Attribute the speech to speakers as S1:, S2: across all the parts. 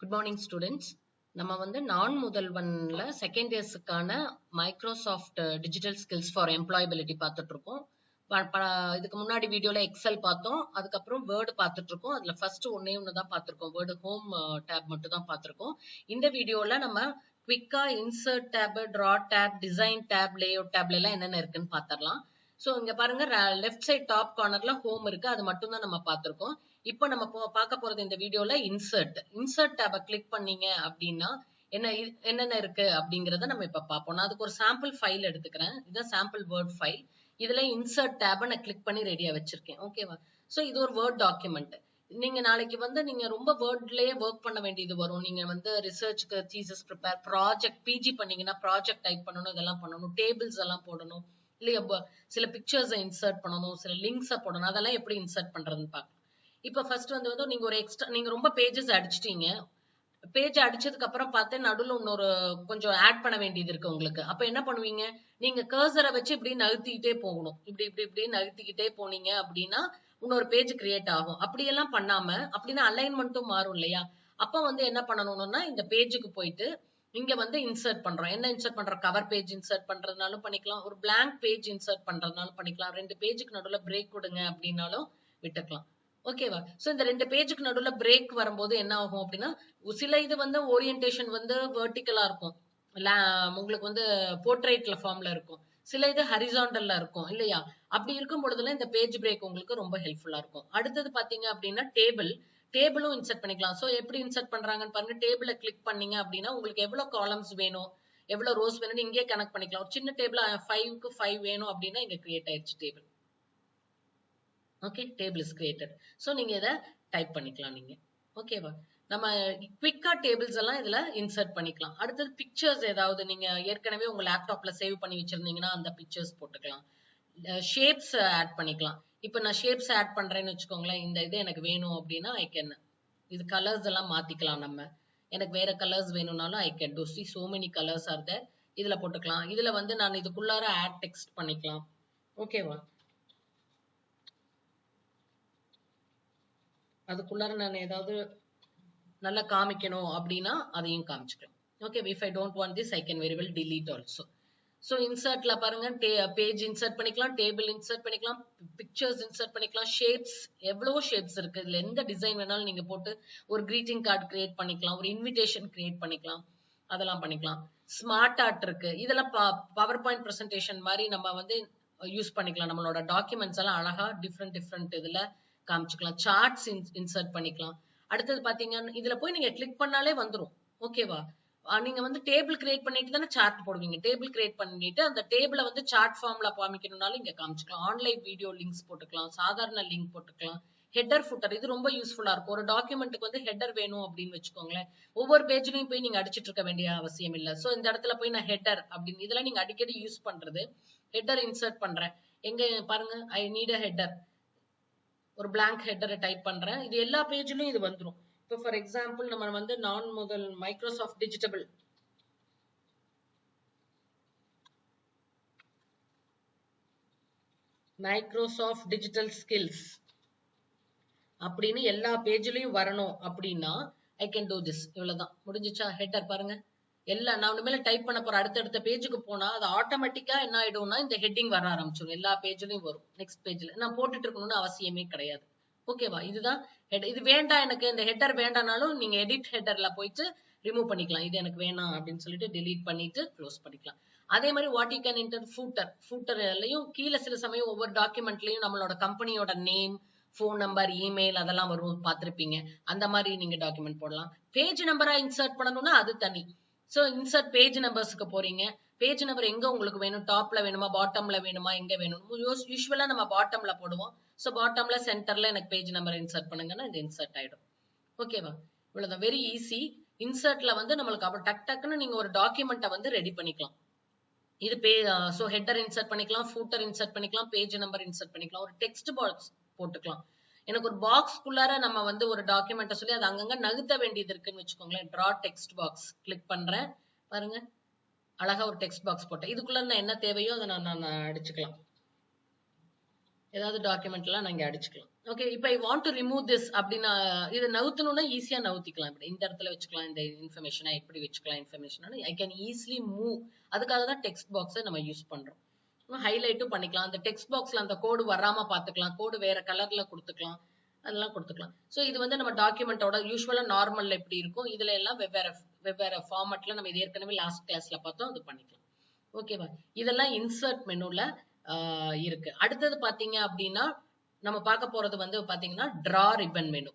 S1: Good morning, students. நம்ம வந்து நான் முதல்வன்ல செகண்ட் இயர்ஸ்க்கான Microsoft digital skills for employability பார்த்துட்டு இருக்கோம். இதுக்கு முன்னாடி வீடியோல எக்ஸல் பார்த்தோம். அதுக்கப்புறம் வேர்டு பார்த்துட்டு இருக்கோம். அதுல ஃபர்ஸ்ட் ஒன்னே ஒன்று தான் பார்த்துருக்கோம். வேர்டு ஹோம் டேப் மட்டும் தான் பார்த்துருக்கோம். இந்த வீடியோல நம்ம குவிக்கா insert tab, draw tab, design tab, layout டேப்ல எல்லாம் என்னென்ன இருக்குன்னு பார்த்துடலாம். ஸோ இங்க பாருங்க, லெஃப்ட் சைட் டாப் கார்னர்ல ஹோம் இருக்கு. அது மட்டும் தான் நம்ம பார்த்துருக்கோம். இப்போ நம்ம பார்க்க போறது இந்த வீடியோல இன்சர்ட் டேபை கிளிக் பண்ணீங்க அப்படின்னா என்னென்ன இருக்கு அப்படிங்கறத நம்ம இப்ப பார்ப்போம். நான் அதுக்கு ஒரு சாம்பிள் ஃபைல் எடுத்துக்கிறேன். இதுதான் சாம்பிள் வேர்ட் ஃபைல். இதுல இன்சர்ட் டேபை நான் கிளிக் பண்ணி ரெடியா வச்சிருக்கேன். ஓகேவா? சோ இது ஒரு வேர்ட் டாக்குமெண்ட். நீங்க நாளைக்கு வந்து நீங்க ரொம்ப வேர்ட்லயே ஒர்க் பண்ண வேண்டியது வரும். நீங்க வந்து ரிசர்ச்க்கு தீசிஸ் ப்ரிப்பேர், ப்ராஜெக்ட் பிஜி பண்ணீங்கன்னா ப்ராஜெக்ட் டைப் பண்ணணும், இதெல்லாம் பண்ணணும், டேபிள்ஸ் எல்லாம் போடணும், இல்லையா சில பிக்சர்ஸை இன்சர்ட் பண்ணணும், சில லிங்க்ஸை போடணும். அதெல்லாம் எப்படி இன்சர்ட் பண்றதுன்னு பார்க்கலாம். இப்ப ஃபர்ஸ்ட் வந்து நீங்க ஒரு எக்ஸ்ட்ரா நீங்க ரொம்ப பேஜஸ் அடிச்சிட்டீங்க. பேஜ் அடிச்சதுக்கு அப்புறம் பார்த்து நடுவுல இன்னொரு கொஞ்சம் ஆட் பண்ண வேண்டியது இருக்கு உங்களுக்கு. அப்ப என்ன பண்ணுவீங்க? நீங்க கர்சரை வச்சு இப்படி நகர்த்திக்கிட்டே போகணும். இப்படி நகர்த்திக்கிட்டே போனீங்க அப்படின்னா இன்னொரு பேஜ் கிரியேட் ஆகும். அப்படியெல்லாம் பண்ணாம, அப்படின்னா அலைன்மெண்ட்டும் மாறும் இல்லையா? அப்ப வந்து என்ன பண்ணணும்னா இந்த பேஜுக்கு போயிட்டு இங்க வந்து இன்சர்ட் பண்றோம். என்ன இன்சர்ட் பண்றோம்? கவர் பேஜ் இன்சர்ட் பண்றதுனாலும் பண்ணிக்கலாம், ஒரு பிளாங்க் பேஜ் இன்சர்ட் பண்றதுனாலும் பண்ணிக்கலாம், ரெண்டு பேஜுக்கு நடுவுல பிரேக் கொடுங்க அப்படின்னாலும் விட்டுக்கலாம். ஓகேவா? சோ இந்த ரெண்டு பேஜுக்கு நடுவுல பிரேக் வரும்போது என்ன ஆகும் அப்படின்னா, சில இது வந்து ஓரியன்டேஷன் வந்து வெர்டிகலா இருக்கும், உங்களுக்கு வந்து போர்ட்ரேட்ல ஃபார்ம்ல இருக்கும், சில இது ஹரிசாண்டல்ல இருக்கும் இல்லையா? அப்படி இருக்கும் பொழுதுல இந்த பேஜ் பிரேக் உங்களுக்கு ரொம்ப ஹெல்ப்ஃபுல்லா இருக்கும். அடுத்தது பாத்தீங்க அப்படின்னா டேபிளும் இன்சர்ட் பண்ணிக்கலாம். சோ எப்படி இன்சர்ட் பண்றாங்கன்னு பாருங்க. டேபிளை கிளிக் பண்ணீங்க அப்படின்னா உங்களுக்கு எவ்வளவு காலம்ஸ் வேணும், எவ்வளவு ரோஸ் வேணும்னு இங்கே கனெக்ட் பண்ணிக்கலாம். ஒரு சின்ன டேபிள் 5க்கு 5 வேணும் அப்படின்னா இங்க கிரியேட் ஆயிடுச்சு table. Okay, table is created. So நீங்க இதை டைப் பண்ணிக்கலாம் நீங்க. ஓகேவா? நம்ம குவிக்கா டேபிள்ஸ் எல்லாம் இதுல இன்சர்ட் பண்ணிக்கலாம். அடுத்தது பிக்சர்ஸ் ஏதாவது நீங்க ஏற்கனவே உங்க லேப்டாப்ல சேவ் பண்ணி வச்சிருந்தீங்கன்னா அந்த பிக்சர்ஸ் போட்டுக்கலாம். ஷேப்ஸ் ஆட் பண்ணிக்கலாம். இப்ப நான் ஷேப்ஸ் ஆட் பண்றேன்னு வச்சுக்கோங்களேன். இந்த இது எனக்கு வேணும் அப்படின்னா இது கலர்ஸ் எல்லாம் மாத்திக்கலாம். நம்ம எனக்கு வேற கலர்ஸ் வேணும்னாலும் I can to see so many colours are there. இதுல போட்டுக்கலாம். இதுல வந்து நான் இதுக்குள்ளார ஆட் டெக்ஸ்ட் பண்ணிக்கலாம். ஓகேவா? அதுக்குள்ளார நான் ஏதாவது நல்லா காமிக்கணும் அப்படின்னா அதையும் காமிச்சுக்கலாம். Okay, if I don't want this I can very well delete also. So இன்சர்ட்ல பாருங்க, பேஜ் இன்சர்ட் பண்ணிக்கலாம், டேபிள் இன்சர்ட் பண்ணிக்கலாம், பிக்சர்ஸ் இன்சர்ட் பண்ணிக்கலாம், ஷேப்ஸ், எவ்வளவோ ஷேப்ஸ் இருக்கு. இதுல எந்த டிசைன் வேணாலும் நீங்க போட்டு ஒரு கிரீட்டிங் கார்டு கிரியேட் பண்ணிக்கலாம், ஒரு இன்விடேஷன் கிரியேட் பண்ணிக்கலாம், அதெல்லாம் பண்ணிக்கலாம். ஸ்மார்ட் ஆர்ட் இருக்கு. இதெல்லாம் பவர் பாயிண்ட் பிரசன்டேஷன் மாதிரி நம்ம வந்து யூஸ் பண்ணிக்கலாம். நம்மளோட டாக்குமெண்ட்ஸ் எல்லாம் அழகா டிஃப்ரெண்ட் இதுல காமிச்சுக்கலாம். சார்ட்ஸ் இன்சர்ட் பண்ணிக்கலாம். அடுத்தது பாத்தீங்கன்னா இதுல போய் நீங்க கிளிக் பண்ணாலே வந்துரும். ஓகேவா? நீங்க வந்து டேபிள் கிரியேட் பண்ணிட்டு தானே சார்ட் போடுவீங்க. டேபிள் கிரியேட் பண்ணிட்டு அந்த டேபிளை வந்து சார்ட் ஃபார்ம்ல காமிக்கணும்னாலும் இங்க காமிச்சுக்கலாம். ஆன்லைன் வீடியோ லிங்க்ஸ் போட்டுக்கலாம், சாதாரண லிங்க் போட்டுக்கலாம், ஹெட்டர் ஃபுட்டர் இது ரொம்ப யூஸ்ஃபுல்லா இருக்கும். ஒரு டாக்குமெண்ட்டுக்கு வந்து ஹெட்டர் வேணும் அப்படின்னு வச்சுக்கோங்களேன். ஒவ்வொரு பேஜ்லயும் போய் நீங்க அடிச்சிட்டு இருக்க வேண்டிய அவசியம் இல்ல. சோ இந்த இடத்துல போய் நான் ஹெட்டர் அப்படின்னு இதெல்லாம் நீங்க அடிக்கடி யூஸ் பண்றது. ஹெட்டர் இன்சர்ட் பண்றேன். எங்க பாருங்க, ஐ நீட் அ ஹெட்டர். ஒரு பிளாங்க் ஹெட்டரை டைப் பண்றேன். இது எல்லா பேஜ்லயும் இது வந்துரும். இப்போ ஃபார் எக்ஸாம்பிள் நம்ம வந்து நான் முதல் மைக்ரோசாஃப்ட் டிஜிட்டல் ஸ்கில்ஸ் அப்படின்னு எல்லா பேஜ்லயும் வரணும் அப்படின்னா ஐ கேன் டூ திஸ். இவ்வளவுதான், முடிஞ்சிச்சா? ஹெட்டர் பாருங்க. நான் மேல டைப் பண்ண போற அடுத்தடுத்த பேஜுக்கு போனா அது ஆட்டோமேட்டிக்கா என்ன ஆயிடும்னா இந்த ஹெட்டிங் வர ஆரம்பிச்சிடும். எல்லா பேஜ்லயும் வரும். நெக்ஸ்ட் பேஜ்ல நான் போட்டுட்டு இருக்கணும்னு அவசியமே கிடையாது. ஓகேவா? இதுதான் இது வேண்டாம், எனக்கு இந்த ஹெட்டர் வேண்டாம்னாலும் நீங்க எடிட் ஹெட்டர்ல போயிட்டு ரிமூவ் பண்ணிக்கலாம். இது எனக்கு வேணாம் அப்படின்னு சொல்லிட்டு delete பண்ணிட்டு க்ளோஸ் பண்ணிக்கலாம். அதே மாதிரி வாட் யூ கேன் என்டர் ஃபூட்டர்லயும் கீழே சில சமயம் ஒவ்வொரு டாக்குமெண்ட்லயும் நம்மளோட கம்பெனியோட நேம், போன் நம்பர், இமெயில் அதெல்லாம் வரும், பார்த்திருப்பீங்க. அந்த மாதிரி நீங்க டாக்குமெண்ட் போடலாம். பேஜ் நம்பரா இன்சர்ட் பண்ணணும்னா அது தனி. சோ இன்சர்ட் பேஜ் நம்பர்ஸ்க்கு போறீங்க. பேஜ் நம்பர் எங்க உங்களுக்கு வேணும்? டாப்ல வேணுமா, பாட்டம்ல வேணுமா, எங்க வேணும்? யூஸ்வலா நம்ம பாட்டம்ல போடுவோம். சோ பாட்டம்ல சென்டர்ல எனக்கு பேஜ் நம்பர் இன்சர்ட் பண்ணுங்கன்னா இது இன்சர்ட் ஆயிடும். ஓகேவா? இவ்வளவுதான், வெரி ஈஸி. இன்சர்ட்ல வந்து நம்மளுக்கு அப்ப டக்குன்னு நீங்க ஒரு டாக்குமெண்ட்டை வந்து ரெடி பண்ணிக்கலாம். இது சோ ஹெட்டர் இன்சர்ட் பண்ணிக்கலாம், ஃபூட்டர் இன்சர்ட் பண்ணிக்கலாம், பேஜ் நம்பர் இன்சர்ட் பண்ணிக்கலாம், ஒரு டெக்ஸ்ட் பாக்ஸ் போட்டுக்கலாம். எனக்கு ஒரு பாக்ஸ்க்குள்ளார நம்ம வந்து ஒரு டாக்குமெண்ட்டை சொல்லி அது அங்கங்க நகர்த்த வேண்டியது இருக்குன்னு வச்சுக்கோங்களேன். டிரா டெக்ஸ்ட் பாக்ஸ் கிளிக் பண்றேன். பாருங்க, அழகா ஒரு டெக்ஸ்ட் பாக்ஸ் போட்டேன். இதுக்குள்ள நான் என்ன தேவையோ அதை நான் அடிச்சுக்கலாம். ஏதாவது டாக்குமெண்ட்லாம் நாங்க அடிச்சுக்கலாம். ஓகே, இப்ப I want to remove this அப்படின்னா இதை நவுத்தணும்னா ஈஸியா நவுத்திக்கலாம். இப்படி இந்த இடத்துல வச்சுக்கலாம், இந்த இன்ஃபர்மேஷனை எப்படி வச்சுக்கலாம், information I can easily move. அதுக்காக தான் டெக்ஸ்ட் பாக்ஸை நம்ம யூஸ் பண்றோம். ஹைலைட்டும் பண்ணிக்கலாம். அந்த டெக்ஸ்ட் பாக்ஸ்ல அந்த கோடு வராம பாத்துக்கலாம், கோடு வேற கலர்ல கொடுத்துக்கலாம், அதெல்லாம் கொடுத்துக்கலாம். சோ இது வந்து நம்ம டாக்குமெண்டோட யூஸ்வலா நார்மல்ல எப்படி இருக்கும், இதுல எல்லாம் வெவ்வேறு ஃபார்மட்ல நம்ம இது ஏற்கனவே லாஸ்ட் கிளாஸ்ல பார்த்தோம், அது பண்ணிக்கலாம். ஓகேவா? இதெல்லாம் இன்சர்ட் மெனுல இருக்கு. அடுத்தது பாத்தீங்க அப்படின்னா நம்ம பார்க்க போறது வந்து பாத்தீங்கன்னா draw ribbon menu.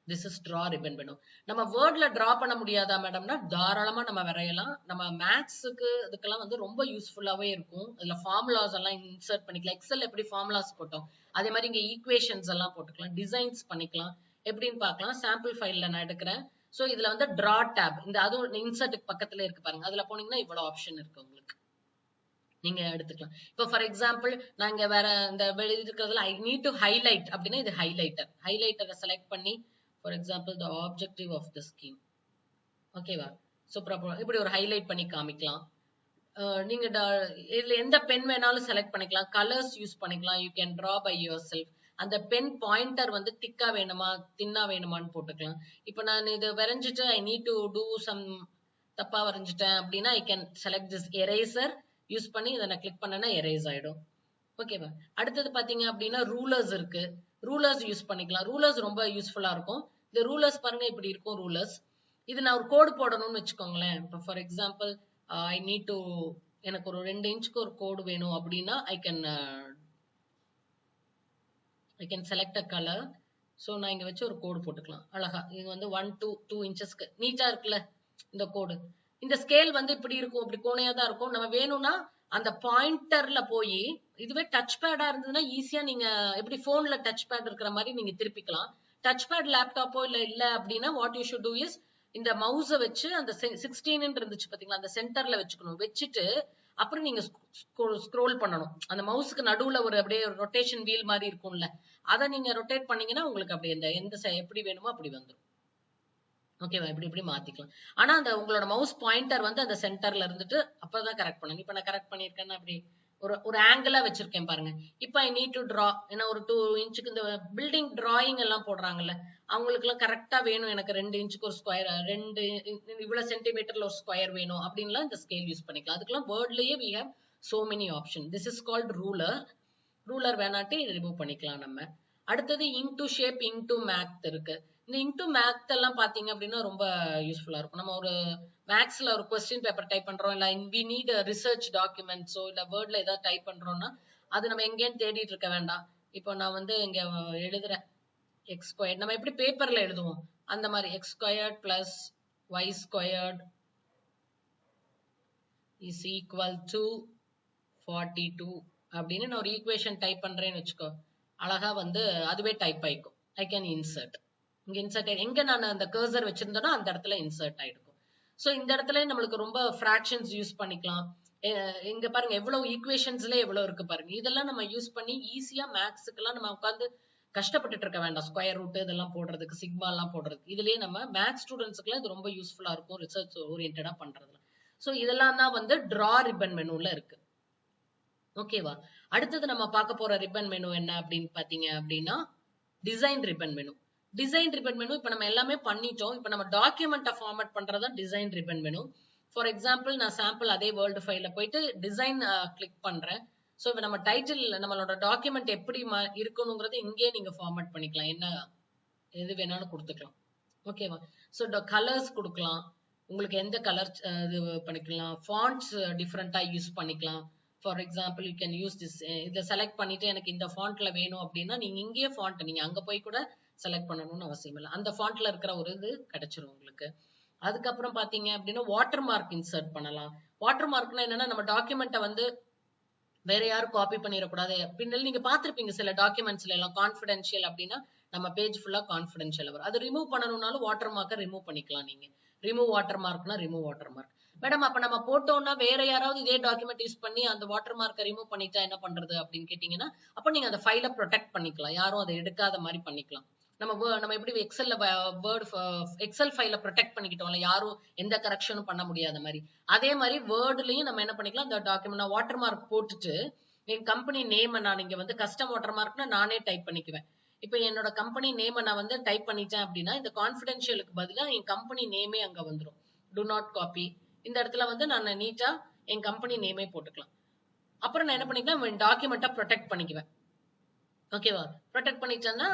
S1: This is draw ribbon menu. நம்ம வேர்ட்ல டிரா பண்ண முடியாதா மேடம்னா தாராளமா நம்ம வரையலாம். நம்ம மேக்ஸுக்கு இதுக்கெல்லாம் வந்து ரொம்ப யூஸ்ஃபுல்லாவே இருக்கும். அதுல ஃபார்முலாஸ் எல்லாம் இன்சர்ட் பண்ணிக்கலாம். எக்ஸல் எப்படி ஃபார்முலாஸ் போட்டோம் அதே மாதிரி இங்க ஈக்குவேஷன்ஸ் எல்லாம் போட்டுக்கலாம், டிசைன்ஸ் பண்ணிக்கலாம். எப்படின்னு பார்க்கலாம். சாம்பிள் ஃபைல்ல நான் எடுக்கிறேன். சோ இதுல வந்து டிரா டேப், இந்த அதுவும் இன்சர்ட்டுக்கு பக்கத்துல இருக்கு பாருங்க, அதுல போனீங்கன்னா இவ்வளவு ஆப்ஷன் இருக்கு உங்களுக்கு, நீங்க எடுத்துக்கலாம். இப்போ ஃபார் எக்ஸாம்பிள் நான் இங்க வேற இந்த இருக்கிறதுல ஐ நீட் டு ஹைலைட் அப்படின்னா இது ஹைலைட்டரை செலக்ட் பண்ணி for example the objective of the scheme. ஓகேவா? சூப்பரா இப்படி ஒரு ஹைலைட் பண்ணி காமிக்கலாம். நீங்க இதுல எந்த பென் வேணாலும் செலக்ட் பண்ணிக்கலாம், கலர்ஸ் யூஸ் பண்ணிக்கலாம். You can draw by yourself. அந்த பென் பாயிண்டர் வந்து திக்கா வேணுமா தின்னா வேணுமான்னு போட்டுக்கலாம். இப்போ நான் இது வரைஞ்சிட்டு I need to do some தப்பா வரைஞ்சிட்டேன் அப்படின்னா I can select this eraser use பண்ணி இதை நான் கிளிக் பண்ணேன்னா எரேஸ் ஆயிடும். ஓகேவா? அடுத்தது பாத்தீங்க அப்படின்னா ரூலர்ஸ் இருக்கு, ரூலர்ஸ் யூஸ் பண்ணிக்கலாம். ரூலர்ஸ் ரொம்ப யூஸ்ஃபுல்லா இருக்கும். இந்த ரூலர்ஸ் பாருங்க இப்படி இருக்கும் ரூலர்ஸ். இது நான் ஒரு கோடு போடணும்னு வச்சுக்கோங்களேன். இப்போ for example I need to எனக்கு ஒரு 2 இன்ச்சுக்கு ஒரு கோடு வேணும் அப்படின்னா I can select a colour. So நான் இங்க வச்சு ஒரு கோடு போட்டுக்கலாம் அழகா. இது வந்து 1 to 2 இன்ச்சஸ்க்கு நீட்டா இருக்குல்ல இந்த கோடு. இந்த ஸ்கேல் வந்து இப்படி இருக்கும், இப்படி கோணையா தான் இருக்கும். நம்ம வேணும்னா அந்த பாயிண்டர்ல போய், இதுவே டச் பேடா இருந்ததுன்னா ஈஸியா நீங்க எப்படி போன்ல டச் பேட் இருக்கிற மாதிரி நீங்க திருப்பிக்கலாம். டச் பேட் லேப்டாப்போ இல்ல அப்படின்னா what you should do is இந்த மவுஸை வச்சு அந்த 16 இருந்துச்சு பாத்தீங்களா, அந்த சென்டர்ல வச்சுக்கணும். வச்சுட்டு அப்புறம் நீங்க ஸ்க்ரோல் பண்ணணும். அந்த மவுஸுக்கு நடுவுல ஒரு அப்படியே ரொட்டேஷன் வீல் மாதிரி இருக்கும்ல, அதை நீங்க ரொட்டேட் பண்ணீங்கன்னா உங்களுக்கு அப்படி எந்த எப்படி வேணுமோ அப்படி வந்துடும். ஓகேவா? இப்படி மாத்திக்கலாம். ஆனா அந்த உங்களோட மவுஸ் பாயிண்டர் வந்து அந்த சென்டர்ல இருந்துட்டு அப்பதான் கரெக்ட் பண்ணணும். இப்ப நான் கரெக்ட் பண்ணிருக்கேன்னா அப்படி ஒரு ஆங்கிளா வச்சிருக்கேன் பாருங்க. இப்ப ஐ நீட் டு டிரா, ஏன்னா ஒரு 2 இன்ச்சுக்கு இந்த பில்டிங் டிராயிங் எல்லாம் போடுறாங்கல்ல, அவங்களுக்கு எல்லாம் கரெக்டா வேணும். எனக்கு 2 இன்ச்சுக்கு ஒரு ஸ்கொயர், 2 இவ்வளவு சென்டிமீட்டர்ல ஒரு ஸ்கொயர் வேணும் அப்படின்லாம் இந்த ஸ்கேல் யூஸ் பண்ணிக்கலாம். அதுக்கெல்லாம் வேர்ட்லயே we have so many option. This is called ruler. Ruler வேணாட்டி ரிமூவ் பண்ணிக்கலாம் நம்ம. அடுத்தது இன்டு ஷேப், இன்டு மேத் இருக்கு. இந்த இன்டு மேத் எல்லாம் பாத்தீங்க அப்படின்னா ரொம்ப யூஸ்ஃபுல்லா இருக்கும். நம்ம ஒரு மேக்ஸ்ல ஒரு கொஸ்டின் பேப்பர் டைப் பண்றோம், இல்ல வி நீட் ரிசர்ச் டாக்குமெண்ட்ஸோ இல்ல வேர்ட்ல ஏதாவது டைப் பண்றோம்னா அது நம்ம எங்கேன்னு தேடிட்டு இருக்க வேண்டாம். இப்போ நான் வந்து இங்க எழுதுறேன் எக்ஸ் ஸ்கொயர்ட், நம்ம எப்படி பேப்பர்ல எழுதுவோம் அந்த மாதிரி x squared plus y squared is equal to 42 அப்படின்னு நான் ஒரு ஈக்குவேஷன் டைப் பண்றேன்னு வச்சுக்கோ, அழகா வந்து அதுவே டைப் ஆயிக்கும். I can insert. இங்க இன்சர்ட் எங்க நான் அந்த கர்சர் வச்சிருந்தேனோ அந்த இடத்துல இன்சர்ட் ஆயிடும். சோ இந்த இடத்துல நம்மளுக்கு ரொம்ப ஃபிராக்ஷன்ஸ் யூஸ் பண்ணிக்கலாம். இங்க பாருங்க எவ்வளவு ஈக்குவேஷன்ஸ்ல எவ்வளவு இருக்கு பாருங்க. இதெல்லாம் நம்ம யூஸ் பண்ணி ஈஸியா மேக்ஸுக்கெல்லாம் நம்ம உட்காந்து கஷ்டப்பட்டுட்டு இருக்க வேண்டாம். ஸ்கொயர் ரூட் இதெல்லாம் போடுறதுக்கு, சிக்மா எல்லாம் போடுறதுக்கு. இதுலயே நம்ம மேக்ஸ் ஸ்டூடெண்ட்ஸ்க்குலாம் இது ரொம்ப யூஸ்ஃபுல்லா இருக்கும் ரிசர்ச் ஓரியன்டா பண்றதுல. சோ இதெல்லாம் தான் வந்து டிரா ரிப்பன் மெனுல இருக்கு. ஓகேவா? அடுத்தது நம்ம பார்க்க போற ரிப்பன் மெனு என்ன அப்படின்னு பாத்தீங்க அப்படின்னா design ribbon menu. Design ribbon menu இப்ப நம்ம எல்லாமே பண்ணிட்டோம். இப்ப நம்ம டாக்குமெண்ட்டை ஃபார்மேட் பண்றதா design ribbon menu. For example நான் சாம்பிள் அதே வேர்ல்டு ஃபைல்ல போயிட்டு டிசைன் கிளிக் பண்றேன். சோ இப்ப நம்ம டைட்டில் நம்மளோட டாக்குமெண்ட் எப்படி இருக்கணுங்கிறது இங்கே நீங்க ஃபார்மேட் பண்ணிக்கலாம். என்ன எது வேணாலும் கொடுத்துக்கலாம். ஓகேவா? சோ கலர்ஸ் கொடுக்கலாம், உங்களுக்கு எந்த கலர் இது பண்ணிக்கலாம். ஃபாண்ட்ஸ் டிஃப்ரெண்டா யூஸ் பண்ணிக்கலாம். For example you can use this. இதை செலக்ட் பண்ணிட்டு எனக்கு இந்த ஃபாண்ட்ல வேணும் அப்படின்னா நீங்க இங்கேயே ஃபாண்ட் நீங்க அங்க போய் கூட செலக்ட் பண்ணணும்னு அவசியம் இல்லை. அந்த ஃபாண்ட்ல இருக்கிற ஒரு இது கிடைச்சிரும் உங்களுக்கு. அதுக்கப்புறம் பாத்தீங்க அப்படின்னா வாட்டர் மார்க் இன்சர்ட் பண்ணலாம். வாட்டர் மார்க்னா என்னன்னா நம்ம டாக்குமெண்ட்டை வந்து வேற யாரும் காப்பி பண்ணிடக்கூடாது. பின்னால நீங்க பாத்திருப்பீங்க சில டாக்குமெண்ட்ஸ்ல எல்லாம் கான்ஃபிடென்ஷியல் அப்படின்னா நம்ம பேஜ் ஃபுல்லா கான்ஃபிடென்ஷியல் வரும். அது ரிமூவ் பண்ணணும்னாலும் வாட்டர் மார்க்கை ரிமூவ் பண்ணிக்கலாம். நீங்க ரிமூவ் வாட்டர் மார்க்னா ரிமூவ் வாட்டர் மார்க். மேடம் அப்ப நம்ம போட்டோம்னா வேற யாராவது இதே டாக்குமெண்ட் யூஸ் பண்ணி அந்த வாட்டர் மார்க்கை ரிமூவ் பண்ணிட்டா என்ன பண்றது அப்படின்னு கேட்டீங்கன்னா அப்ப நீங்க அந்த ஃபைலை ப்ரொடெக்ட் பண்ணிக்கலாம், யாரும் அதை எடுக்காத மாதிரி பண்ணிக்கலாம். நம்ம எப்படி எக்ஸல்ல எக்ஸல் ஃபைல ப்ரொடெக்ட் பண்ணிக்கிட்டோம்ல, யாரும் எந்த கரெக்ஷனும் பண்ண முடியாத மாதிரி, அதே மாதிரி வேர்ட்லயும் நம்ம என்ன பண்ணிக்கலாம், அந்த டாக்குமெண்ட் வாட்டர் மார்க் போட்டுட்டு என் கம்பெனி நேம் நான் இங்க வந்து கஸ்டம் வாட்டர் மார்க்னா நானே டைப் பண்ணிக்குவேன். இப்ப என்னோட கம்பெனி நேம் நான் வந்து டைப் பண்ணிட்டேன் அப்படின்னா இந்த கான்ஃபிடென்ஷியலுக்கு பதிலா என் கம்பெனி நேமே அங்க வந்துடும். Do not copy. இந்த இடத்துல வந்து நான் நீட்டா என் கம்பெனி நேமே போட்டுக்கலாம். அப்புறம் நான் என்ன பண்ணிக்கலாம், டாக்குமெண்ட்டை ப்ரொடெக்ட் பண்ணிக்குவேன். ஓகேவா? ப்ரொடெக்ட் பண்ணிட்டேன்னா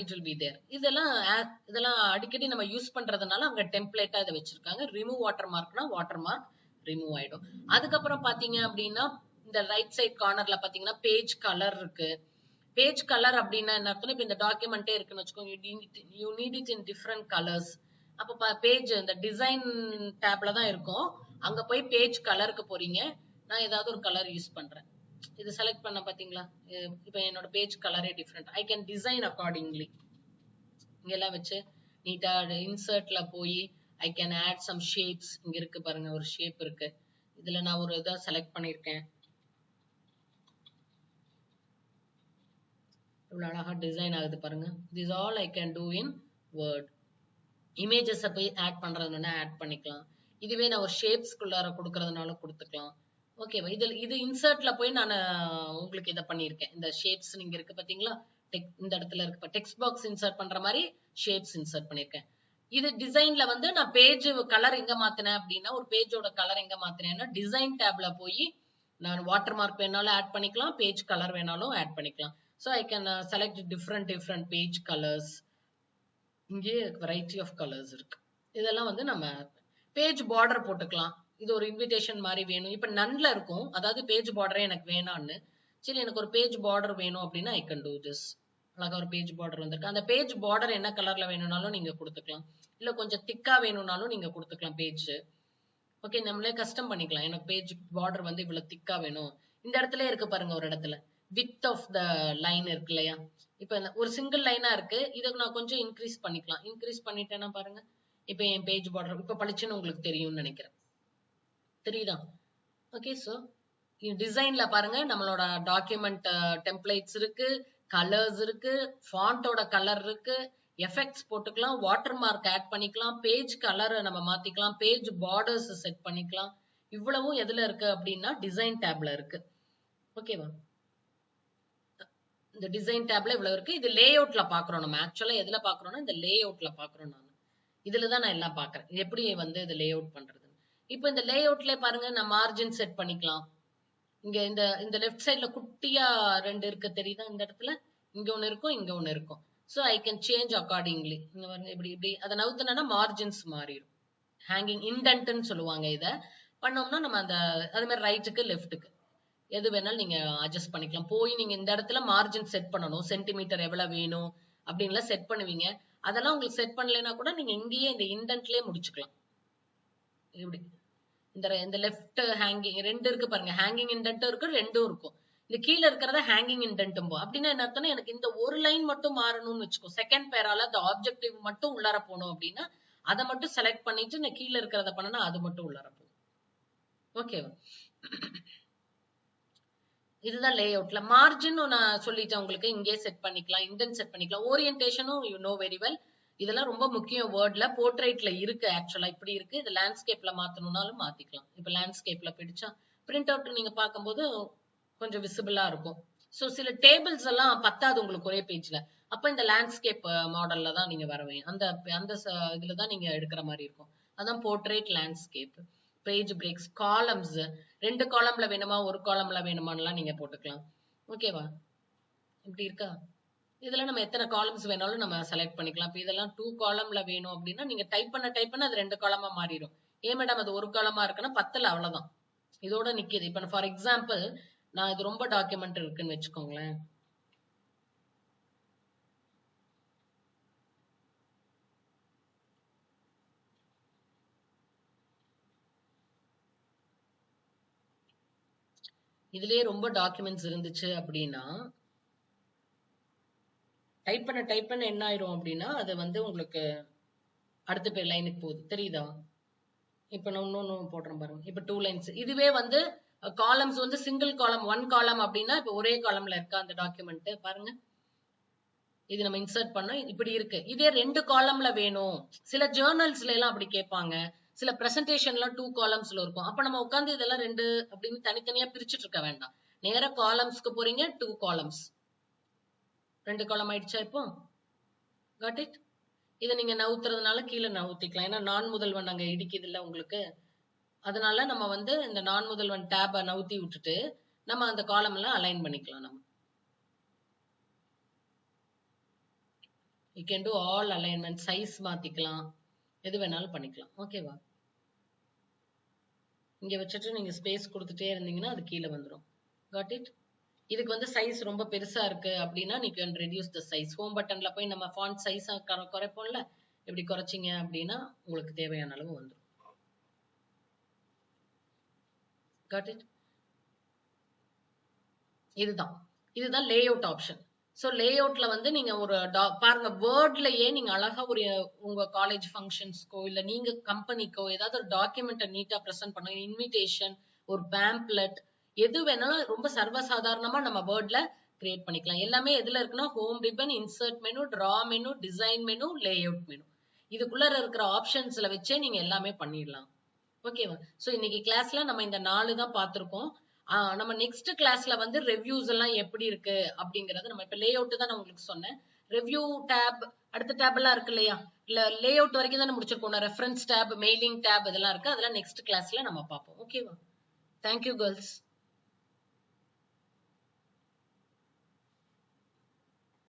S1: இட் வில் பி தேர். இதெல்லாம் அடிக்கடி நம்ம யூஸ் பண்றதுனால அவங்க டெம்ப்ளேட்டா இதை வச்சிருக்காங்க. ரிமூவ் வாட்டர் மார்க்னா வாட்டர் மார்க் ரிமூவ் ஆயிடும். அதுக்கப்புறம் பாத்தீங்க அப்படின்னா இந்த ரைட் சைட் கார்னர்ல பாத்தீங்கன்னா பேஜ் கலர் இருக்கு. பேஜ் கலர் அப்படின்னா என்ன அர்த்தம், இப்ப இந்த டாக்குமெண்டே இருக்குன்னு வச்சுக்கோங்க, you need it in different colours. அப்ப பேஜ் இந்த டிசைன் டேப்ல தான் இருக்கும். அங்க போய் பேஜ் கலருக்கு போறீங்க. நான் ஏதாவது ஒரு கலர் யூஸ் பண்றேன். இது செலக்ட் பண்ண பாத்தீங்களா, இப்ப என்னோட பேஜ் கலரே different. I can design accordingly. இங்கெல்லாம் வச்சு நீட்டா இன்சர்ட்ல போய் I can add some shapes. இங்க இருக்கு பாருங்க, ஒரு ஷேப் இருக்கு. இதுல நான் ஒரு இதை செலக்ட் பண்ணிருக்கேன். இவ்வளவு அழகா டிசைன் ஆகுது பாருங்க. This all I can do in word. Images போய் ஆட் பண்றதுன்னா ஆட் பண்ணிக்கலாம். இதுவே நான் ஒரு ஷேப்ஸ்குள்ளார கொடுக்கறதுனாலும் கொடுத்துக்கலாம். ஓகேவா? இது இன்சர்ட்ல போய் நான் உங்களுக்கு இதை பண்ணியிருக்கேன். இந்த ஷேப்ஸ் நீங்க இருக்கு பாத்தீங்களா, இந்த இடத்துல இருக்கு டெக்ஸ்ட் பாக்ஸ் இன்சர்ட் பண்ற மாதிரி ஷேப்ஸ் இன்சர்ட் பண்ணிருக்கேன். இது டிசைன்ல வந்து நான் பேஜ் கலர் எங்க மாத்தினேன் அப்படின்னா, ஒரு பேஜோட கலர் எங்க மாத்தினேன்னா டிசைன் டேப்ல போய் நான் வாட்டர் மார்க் வேணாலும் ஆட் பண்ணிக்கலாம், பேஜ் கலர் வேணாலும் ஆட் பண்ணிக்கலாம். So I can select different page colors. இங்கே variety of colors இருக்கு. இதெல்லாம் வந்து நம்ம பேஜ் பார்டர் போட்டுக்கலாம். இது ஒரு இன்விடேஷன் மாதிரி வேணும். இப்ப நன்ல இருக்கும், அதாவது பேஜ் பார்டரே எனக்கு வேணான்னு. சரி, எனக்கு ஒரு பேஜ் பார்டர் வேணும் அப்படின்னா ஐ கேன் டூ திஸ். அழகா ஒரு பேஜ் பார்டர் வந்திருக்கு. அந்த பேஜ் பார்டர் என்ன கலர்ல வேணும்னாலும் நீங்க கொடுத்துக்கலாம். இல்ல கொஞ்சம் திக்கா வேணும்னாலும் நீங்க கொடுத்துக்கலாம் பேஜ். ஓகே, நம்மளே கஸ்டம் பண்ணிக்கலாம். எனக்கு பேஜ் பார்டர் வந்து இவ்வளவு திக்கா வேணும். இந்த இடத்துல இருக்கு பாருங்க, ஒரு இடத்துல width of the line இருக்கு இல்லையா, இப்ப ஒரு சிங்கிள் லைனா இருக்கு. இதை நான் கொஞ்சம் இன்க்ரீஸ் பண்ணிக்கலாம். இன்க்ரீஸ் பண்ணிட்டேன்னா பாருங்க, இப்ப என் பேஜ் பார்டர் இப்ப பளிச்சுன்னு உங்களுக்கு தெரியும்னு நினைக்கிறேன். தெரியுதா? ஓகே, சோ டிசைன்ல பாருங்க நம்மளோட டாக்குமெண்ட் டெம்ப்ளேட்ஸ் இருக்கு, கலர்ஸ் இருக்கு, ஃபாண்டோட கலர் இருக்கு, எஃபெக்ட்ஸ் போட்டுக்கலாம், வாட்டர் மார்க் ஆட் பண்ணிக்கலாம், பேஜ் கலர் நம்ம மாத்திக்கலாம், பேஜ் பார்டர்ஸ் செட் பண்ணிக்கலாம். இவ்வளவும் எதுல இருக்கு அப்படின்னா டிசைன் டேப்ல இருக்கு. ஓகேவா? இந்த டிசைன் டேப்ல இவ்வளவு இருக்கு. இது லே அவுட்ல பாக்குறோம். நம்ம ஆக்சுவலா எதுல பாக்குறோம்னா இந்த லே அவுட்ல பாக்குறோம். நான் இதுலதான் நான் எல்லாம் பாக்குறேன், எப்படி வந்து இது லே அவுட் பண்றது. இப்ப இந்த லே அவுட்ல பாருங்க, நான் மார்ஜின் செட் பண்ணிக்கலாம். இங்க இந்த இந்த லெஃப்ட் சைட்ல குட்டியா ரெண்டு இருக்கு தெரியுதா, இந்த இடத்துல இங்க ஒண்ணு இருக்கும், இங்க ஒண்ணு இருக்கும். So I can change accordingly. இங்க பாருங்க, இப்படி இப்படி அதை நவுத்துனா மார்ஜின்ஸ் மாறிடும். ஹேங்கிங் இண்டென்ட்னு சொல்லுவாங்க. இதை பண்ணோம்னா நம்ம அந்த அது மாதிரி ரைட்டுக்கு லெஃப்ட்டுக்கு எது வேணாலும் நீங்க அட்ஜஸ்ட் பண்ணிக்கலாம். போய் நீங்க இந்த இடத்துல மார்ஜின் செட் பண்ணணும், சென்டிமீட்டர் எவ்வளவு வேணும் அப்படின்லாம் செட் பண்ணுவீங்க. அதெல்லாம் உங்களுக்கு செட் பண்ணலைன்னா கூட நீங்க இங்கேயே இந்த இண்டென்ட்லயே முடிச்சுக்கலாம். இப்படி இந்த லெஃப்ட் ஹேங்கிங் ரெண்டு இருக்கு பாருங்க, ஹேங்கிங் இண்டென்ட்டும் இருக்கு, ரெண்டும் இருக்கும். இந்த கீழே இருக்கிறத ஹேங்கிங் இண்டென்ட்டும். அப்படின்னா என்ன அர்த்தம்னா, எனக்கு இந்த ஒரு லைன் மட்டும் மாறணும்னு வச்சுக்கோ, செகண்ட் பேரால அந்த ஆப்ஜெக்டிவ் மட்டும் உள்ளார போகணும் அப்படின்னா அதை மட்டும் செலக்ட் பண்ணிட்டு நான் கீழே இருக்கிறத பண்ணனா அது மட்டும் உள்ளார போகும். ஓகேவா? இதுதான் லே அவுட்ல. மார்ஜின் நான் சொல்லிட்டேன் உங்களுக்கு, இங்கே செட் பண்ணிக்கலாம், இண்டென்ட் செட் பண்ணிக்கலாம். ஓரியன்டேஷனும் யூ நோ வெரி வெல். இதெல்லாம் ரொம்ப முக்கியம். வேர்ட்ல போர்ட்ரைட்ல இருக்கு, ஆக்சுவலா இப்படி இருக்கு. இது லேண்ட்ஸ்கேப்ல மாத்தணும்னாலும் மாத்திக்கலாம். இப்ப லேண்ட்ஸ்கேப்ல பிடிச்சா பிரிண்ட் அவுட் நீங்க பார்க்கும்போது கொஞ்சம் விசிபிளா இருக்கும். சோ சில டேபிள்ஸ் எல்லாம் பத்தாது உங்களுக்கு ஒரே பேஜ்ல. அப்ப இந்த லேண்ட்ஸ்கேப் மாடல்ல தான் நீங்க வரவேன், அந்த அந்த இதுலதான் நீங்க எடுக்கிற மாதிரி இருக்கும். அதான் portrait landscape. Page breaks, columns, ரெண்டு காலம்ல வேணுமா ஒரு காலம்ல வேணுமான்லாம் நீங்க போட்டுக்கலாம். ஓகேவா? இப்படி இருக்கா? இதுல நம்ம எத்தனை காலம்ஸ் வேணாலும் நம்ம செலக்ட் பண்ணிக்கலாம். இப்ப இதெல்லாம் 2 காலம்ல வேணும் அப்படின்னா நீங்க டைப் பண்ண அது 2 காலமா மாறிடும். ஏன் மேடம் அது ஒரு காலமா இருக்குன்னா 10ல அவ்வளவுதான், இதோட நிக்குது. இப்ப ஃபார் எக்ஸாம்பிள் நான் இது ரொம்ப டாக்குமெண்ட் இருக்குன்னு வச்சுக்கோங்களேன். இதுலயே ரொம்ப டாக்குமெண்ட்ஸ் இருந்துச்சு அப்படின்னா டைப் பண்ண என்ன ஆயிரும் அப்படின்னா அது வந்து உங்களுக்கு அடுத்த பேர் லைனுக்கு போகுது. தெரியுதா? இப்ப நான் இன்னொன்னு போடுறேன் பாருங்க. இப்ப 2 லைன்ஸ். இதுவே வந்து காலம்ஸ் வந்து சிங்கிள் காலம் 1 காலம் அப்படின்னா இப்ப ஒரே காலம்ல இருக்கா அந்த டாக்குமெண்ட் பாருங்க. இது நம்ம இன்சர்ட் பண்ண இப்படி இருக்கு. இதே 2 காலம்ல வேணும், சில ஜேர்னல்ஸ்ல எல்லாம் அப்படி கேட்பாங்க, சில பிரசன்டேஷன்லாம் 2 காலம்ஸ்ல இருக்கும். அப்ப நம்ம உட்கார்ந்து இதெல்லாம் 2 அப்படின்னு தனித்தனியா பிரிச்சுட்டு இருக்க வேண்டாம். நேரா காலம்ஸ்க்கு போறீங்க, 2 காலம்ஸ். 2 காலம் ஆயிடுச்சா இப்போ? Got it? இதை நீங்க நவுத்துறதுனால கீழே நவுத்திக்கலாம். ஏன்னா நான் முதல்வன் அங்க இடிக்குது இல்ல உங்களுக்கு. அதனால நம்ம வந்து இந்த நான் முதல்வன் டேப நவுத்தி விட்டுட்டு நம்ம அந்த காலம் எல்லாம் அலைன் பண்ணிக்கலாம். நம்ம you can do all alignment, size மாத்திக்கலாம், எது வேணாலும் பண்ணிக்கலாம். ஓகேவா? இங்க வச்சுட்டு நீங்க ஸ்பேஸ் கொடுத்துட்டே இருந்தீங்கன்னா அது கீழே வந்துடும். Got it? இதுக்கு வந்து சைஸ் ரொம்ப பெருசா இருக்கு அப்படின்னா நீ can reduce the size. Home பட்டன்ல போய் நம்ம ஃபாண்ட் சைஸ் குறைப்போம்ல, இப்படி குறைச்சிங்க அப்படின்னா உங்களுக்கு தேவையான அளவு வந்துடும். Got it? இதுதான் லே அவுட் ஆப்ஷன். ஸோ லே அவுட்ல வந்து நீங்க ஒரு பாருங்க, வேர்ட்லயே நீங்க அழகா ஒரு உங்க காலேஜ் ஃபங்க்ஷன்ஸ்க்கோ இல்ல நீங்க கம்பெனிக்கோ ஏதாவது ஒரு டாக்குமெண்ட்டை நீட்டா ப்ரெசென்ட் பண்ண, இன்விடேஷன், ஒரு பேம்ப்லெட், எது வேணாலும் ரொம்ப சர்வசாதாரணமா நம்ம வேர்ட்ல கிரியேட் பண்ணிக்கலாம். எல்லாமே எதுல இருக்குன்னா home ribbon, insert menu, draw menu, design menu, layout menu, இதுக்குள்ள இருக்கிற ஆப்ஷன்ஸ்ல வச்சே நீங்க எல்லாமே பண்ணிடலாம். ஓகேவா? ஸோ இன்னைக்கு கிளாஸ்ல நம்ம இந்த 4 தான் பார்த்திருக்கோம். நம்ம நெக்ஸ்ட் கிளாஸ்ல வந்து ரிவ்யூஸ் எல்லாம் எப்படி இருக்கு அப்படிங்கறது, நம்ம இப்ப லே அவுட் தான் நான் உங்களுக்கு சொன்னேன். ரிவ்யூ டேப், அடுத்த டேப் எல்லாம் இருக்கு இல்லையா? இல்ல லே அவுட் வரைக்கும் தான் முடிச்சிருக்கோம். ரெஃபரன்ஸ் டேப், மெயிலிங் டேப் இதெல்லாம் இருக்கு. அதெல்லாம் நெக்ஸ்ட் கிளாஸ்ல நம்ம பார்ப்போம். ஓகேவா? Thank you girls.